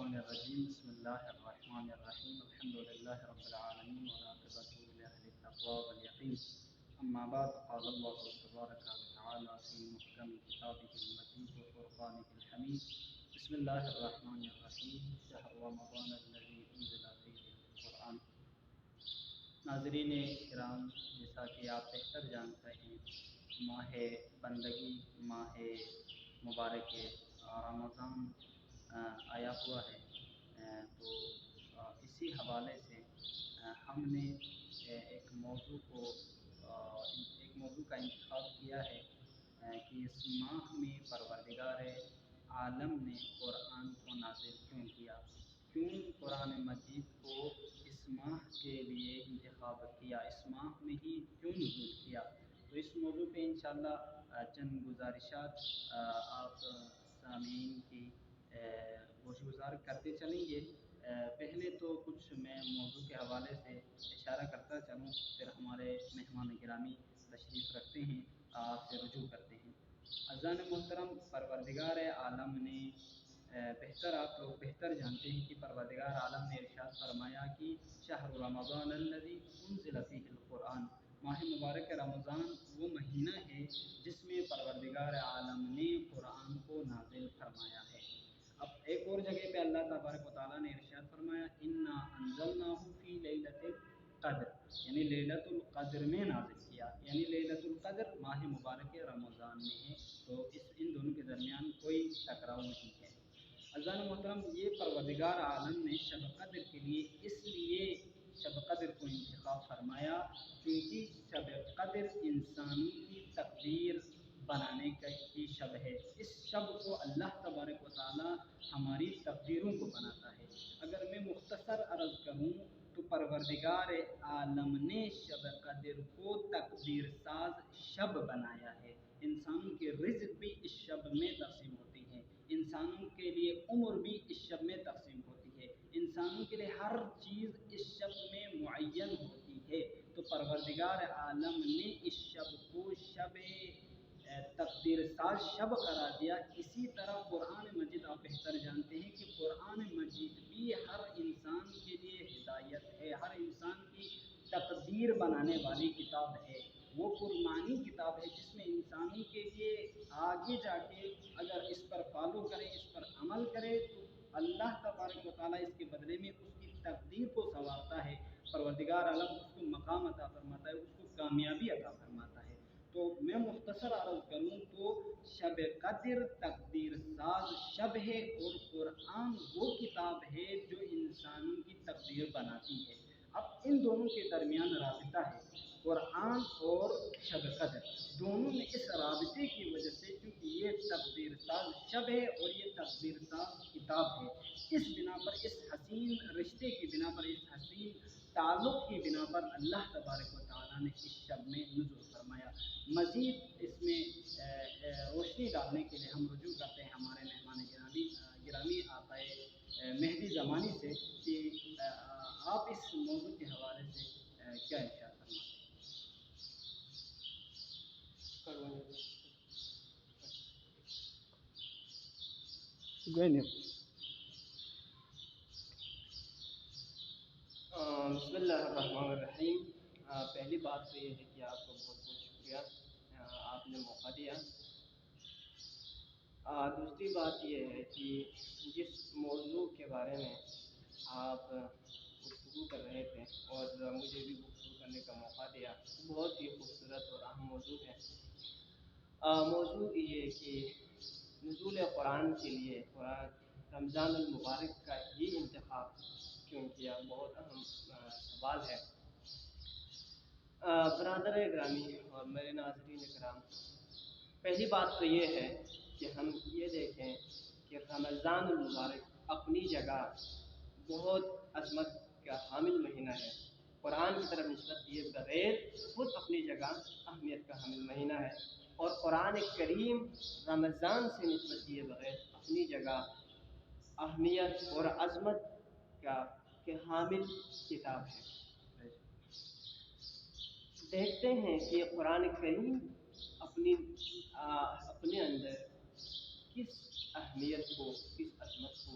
الشیطان الرجیم بسم اللہ الرحمن الرحیم الحمد للہ رب العالمین والعاقبۃ لأہل التقوی والیقین اما بعد قال اللہ تبارک وتعالی فی محکم کتابہ المجید وفرقانہ الحمید بسم اللہ الرحمن الرحیم شہر رمضان الذی انزل فیہ القرآن۔ ناظرین کرام، جیسا کہ آپ بہتر جانتے ہیں، ماہ بندگی، ماہ مبارک رمضان آیا ہوا ہے، تو اسی حوالے سے ہم نے ایک موضوع کا انتخاب کیا ہے کہ اس ماہ میں پروردگار عالم نے قرآن کو نازل کیوں کیا، کیوں قرآن مجید کو اس ماہ کے لیے انتخاب کیا، اس ماہ میں ہی کیوں نزول کیا۔ تو اس موضوع پہ انشاءاللہ چند گزارشات آپ سامعین کی گوشگزار کرتے چلیں گے۔ پہلے تو کچھ میں موضوع کے حوالے سے اشارہ کرتا چلوں، پھر ہمارے مہمان گرامی تشریف رکھتے ہیں، آپ سے رجوع کرتے ہیں۔ عزیزان محترم، پروردگار عالم نے آپ لوگ بہتر جانتے ہیں کہ پروردگار عالم نے ارشاد فرمایا کہ شہر رمضان الذی انزل فیہ القرآن، ماہ مبارک رمضان وہ مہینہ ہے جس میں پروردگار عالم نے قرآن کو نازل فرمایا ہے۔ اب ایک اور جگہ پہ اللہ تبارک و تعالیٰ نے ارشاد فرمایا انا انزلناہ فی لیلۃ القدر، یعنی لیلۃ القدر میں نازل کیا، یعنی لیلۃ القدر ماہ مبارک رمضان میں ہے، تو ان دونوں کے درمیان کوئی ٹکراؤ نہیں ہے۔ عزیزان محترم، یہ پروردگار عالم نے شب قدر کے لیے اس لیے شب قدر کو انتخاب فرمایا کیونکہ شب قدر انسانوں کی تقدیر بنانے کی شب ہے۔ اس شب کو اللہ تبارک و تعالی ہماری تقدیروں کو بناتا ہے۔ اگر میں مختصر عرض کروں تو پروردگار عالم نے شب قدر کو تقدیر ساز شب بنایا ہے۔ انسانوں کے رزق بھی اس شب میں تقسیم ہوتی ہے، انسانوں کے لیے عمر بھی اس شب میں تقسیم ہوتی ہے، انسانوں کے لیے ہر چیز اس شب میں معین ہوتی ہے۔ تو پروردگار عالم نے اس شب کو شب تقدیر ساز شب قرار دیا۔ اسی طرح قرآن مجید آپ بہتر جانتے ہیں کہ قرآن مجید بھی ہر انسان کے لیے ہدایت ہے، ہر انسان کی تقدیر بنانے والی کتاب ہے۔ وہ قرآنی کتاب ہے جس میں انسانوں کے لیے آگے جا کے اگر اس پر فالو کرے، اس پر عمل کرے تو اللہ تبارک و تعالیٰ اس کے بدلے میں اس کی تقدیر کو سنوارتا ہے، پروردگار عالم اس کو مقام عطا فرماتا ہے، اس کو کامیابی عطا فرماتا ہے۔ تو میں مختصر عرض کروں تو شب قدر تقدیر ساز شب ہے اور قرآن وہ کتاب ہے جو انسانوں کی تقدیر بناتی ہے۔ اب ان دونوں کے درمیان رابطہ ہے، قرآن اور شب قدر دونوں میں اس رابطے کی وجہ سے، چونکہ یہ تقدیر ساز شب ہے اور یہ تقدیر ساز کتاب ہے، اس بنا پر، اس حسین رشتے کی بنا پر، اس حسین تعلق کی بنا پر اللہ تبارک و تعالیٰ نے اس شب میں نزول فرمایا۔ مزید اس میں روشنی ڈالنے کے لیے ہم رجوع کرتے ہیں ہمارے مہمان گرامی آقا مہدی زمانی سے کہ آپ اس موضوع کے حوالے سے کیا ارشاد فرماتے ہیں؟ بسم اللہ الرحمن الرحیم۔ پہلی بات تو یہ ہے کہ آپ کو بہت بہت شکریہ، آپ نے موقع دیا۔ دوسری بات یہ ہے کہ جس موضوع کے بارے میں آپ گفتگو کر رہے تھے اور مجھے بھی گفتگو کرنے کا موقع دیا، بہت ہی خوبصورت اور اہم موضوع ہے۔ موضوع یہ کہ نزول قرآن کے لیے رمضان المبارک کا ہی انتخاب کیوں کیا، بہت اہم سوال ہے۔ برادر گرامی اور میرے ناظرین کرام، پہلی بات تو یہ ہے کہ ہم یہ دیکھیں کہ رمضان المبارک اپنی جگہ بہت عظمت کا حامل مہینہ ہے، قرآن کی طرف نسبت دیے بغیر خود اپنی جگہ اہمیت کا حامل مہینہ ہے، اور قرآن کریم رمضان سے نسبت دیے بغیر اپنی جگہ اہمیت اور عظمت کے حامل کتاب ہے۔ دیکھتے ہیں کہ قرآن کریم اپنے اندر کس اہمیت کو، کس عظمت کو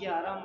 11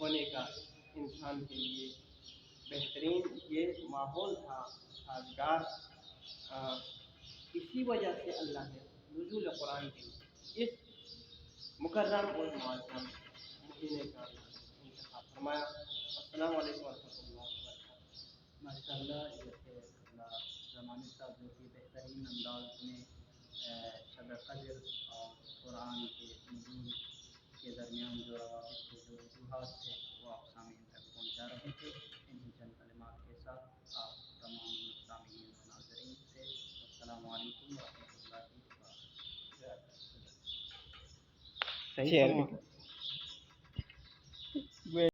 ہونے کا انسان کے لیے بہترین یہ ماحول تھا سازگار. اسی وجہ سے اللہ نے نزول قرآن کے اس مکرم اور معظم مہینے کا انتخاب فرمایا. السلام علیکم ورحمۃ اللہ وبرکاتہ. ماشاء اللہ. جیسے زمانے صاحب جو کہ بہترین انداز میں شب قدر اور قرآن کے نزول کے درمیان جو روابط تھے، جو وجوہات تھے، وہ آپ سامعین تک پہنچا رہے تھے. انہیں چند کلمات کے ساتھ آپ تمام سامعین و ناظرین سے السلام علیکم ورحمۃ اللہ وبرکاتہ. شیئر بھی